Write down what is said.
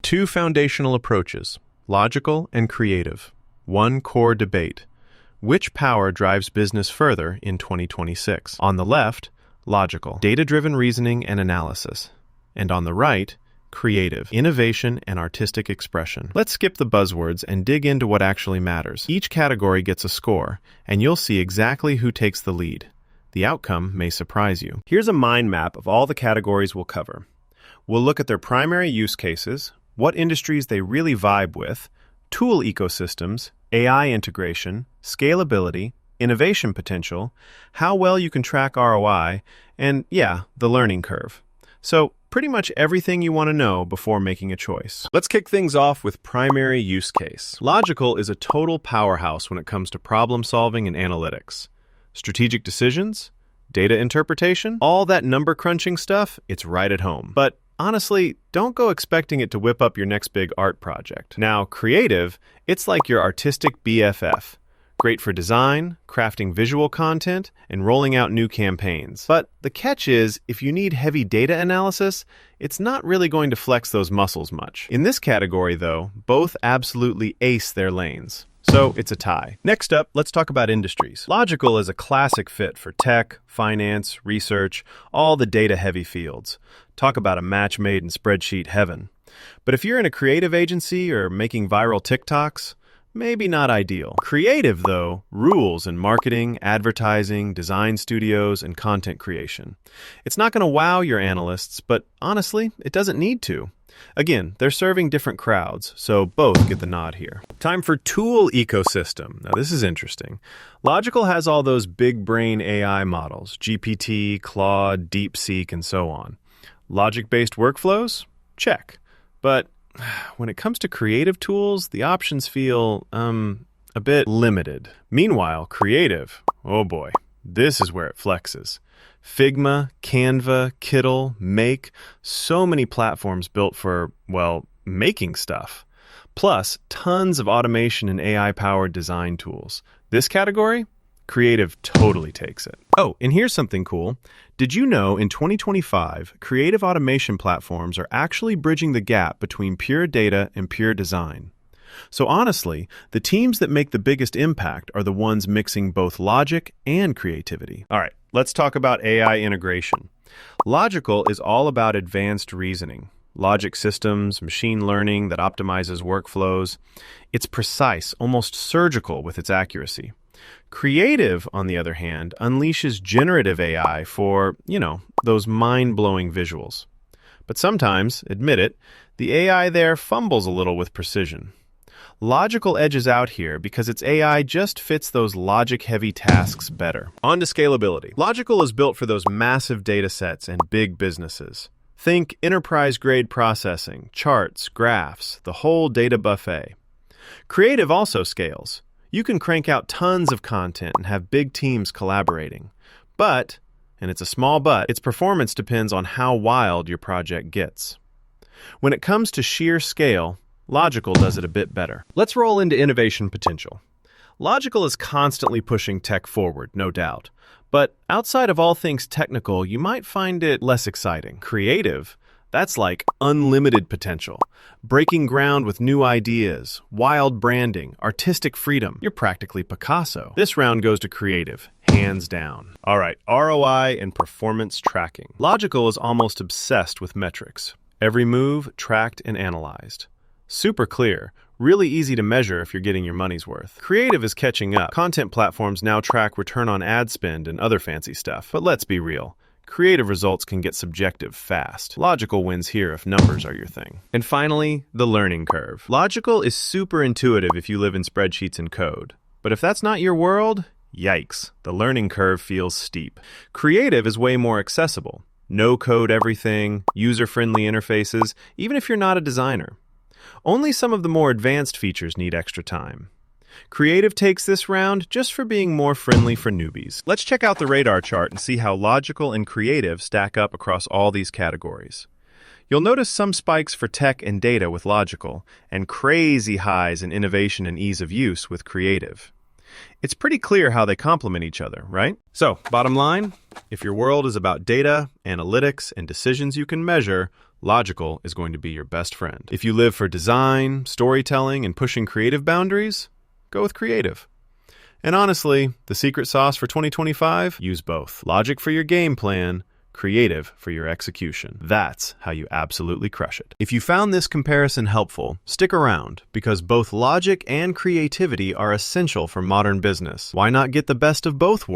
Two foundational approaches, logical and creative. One core debate. Which power drives business further in 2026? On the left, logical, data-driven reasoning and analysis. And on the right, creative, innovation and artistic expression. Let's skip the buzzwords and dig into what actually matters. Each category gets a score, and you'll see exactly who takes the lead. The outcome may surprise you. Here's a mind map of all the categories we'll cover. We'll look at their primary use cases, what industries they really vibe with, tool ecosystems, AI integration, scalability, innovation potential, how well you can track ROI, and the learning curve. So, pretty much everything you want to know before making a choice. Let's kick things off with primary use case. Logical is a total powerhouse when it comes to problem solving and analytics. Strategic decisions, data interpretation, all that number crunching stuff, it's right at home. But honestly, don't go expecting it to whip up your next big art project. Now, creative, it's like your artistic BFF. Great for design, crafting visual content, and rolling out new campaigns. But the catch is, if you need heavy data analysis, it's not really going to flex those muscles much. In this category, though, both absolutely ace their lanes. So it's a tie. Next up, let's talk about industries. Logical is a classic fit for tech, finance, research, all the data-heavy fields. Talk about a match made in spreadsheet heaven. But if you're in a creative agency or making viral TikToks, maybe not ideal. Creative, though, rules in marketing, advertising, design studios, and content creation. It's not going to wow your analysts, but honestly, it doesn't need to. Again, they're serving different crowds, so both get the nod here. Time for tool ecosystem. Now, this is interesting. Logical has all those big brain AI models, GPT, Claude, DeepSeek, and so on. Logic-based workflows? Check. But when it comes to creative tools, the options feel, a bit limited. Meanwhile, creative, oh boy, this is where it flexes. Figma, Canva, Kittl, Make, so many platforms built for, making stuff. Plus, tons of automation and AI-powered design tools. This category? Creative totally takes it. Oh, and here's something cool. Did you know in 2025, creative automation platforms are actually bridging the gap between pure data and pure design? So honestly, the teams that make the biggest impact are the ones mixing both logic and creativity. All right, let's talk about AI integration. Logical is all about advanced reasoning. Logic systems, machine learning that optimizes workflows. It's precise, almost surgical with its accuracy. Creative, on the other hand, unleashes generative AI for, those mind-blowing visuals. But sometimes, admit it, the AI there fumbles a little with precision. Logical edges out here because its AI just fits those logic-heavy tasks better. On to scalability. Logical is built for those massive data sets and big businesses. Think enterprise-grade processing, charts, graphs, the whole data buffet. Creative also scales. You can crank out tons of content and have big teams collaborating. But, and it's a small but, its performance depends on how wild your project gets. When it comes to sheer scale, Logical does it a bit better. Let's roll into innovation potential. Logical is constantly pushing tech forward, no doubt. But outside of all things technical, you might find it less exciting. Creative, that's like unlimited potential. Breaking ground with new ideas, wild branding, artistic freedom. You're practically Picasso. This round goes to creative, hands down. All right, ROI and performance tracking. Logical is almost obsessed with metrics. Every move tracked and analyzed. Super clear, really easy to measure if you're getting your money's worth. Creative is catching up. Content platforms now track return on ad spend and other fancy stuff. But let's be real. Creative results can get subjective fast. Logical wins here if numbers are your thing. And finally, the learning curve. Logical is super intuitive if you live in spreadsheets and code. But if that's not your world, yikes, the learning curve feels steep. Creative is way more accessible. No code everything, user-friendly interfaces, even if you're not a designer. Only some of the more advanced features need extra time. Creative takes this round just for being more friendly for newbies. Let's check out the radar chart and see how logical and creative stack up across all these categories. You'll notice some spikes for tech and data with logical, and crazy highs in innovation and ease of use with creative. It's pretty clear how they complement each other, right? So, bottom line, if your world is about data, analytics, and decisions you can measure, Logical is going to be your best friend. If you live for design, storytelling, and pushing creative boundaries, go with Creative. And honestly, the secret sauce for 2025? Use both. Logic for your game plan, Creative for your execution. That's how you absolutely crush it. If you found this comparison helpful, stick around, because both logic and creativity are essential for modern business. Why not get the best of both worlds?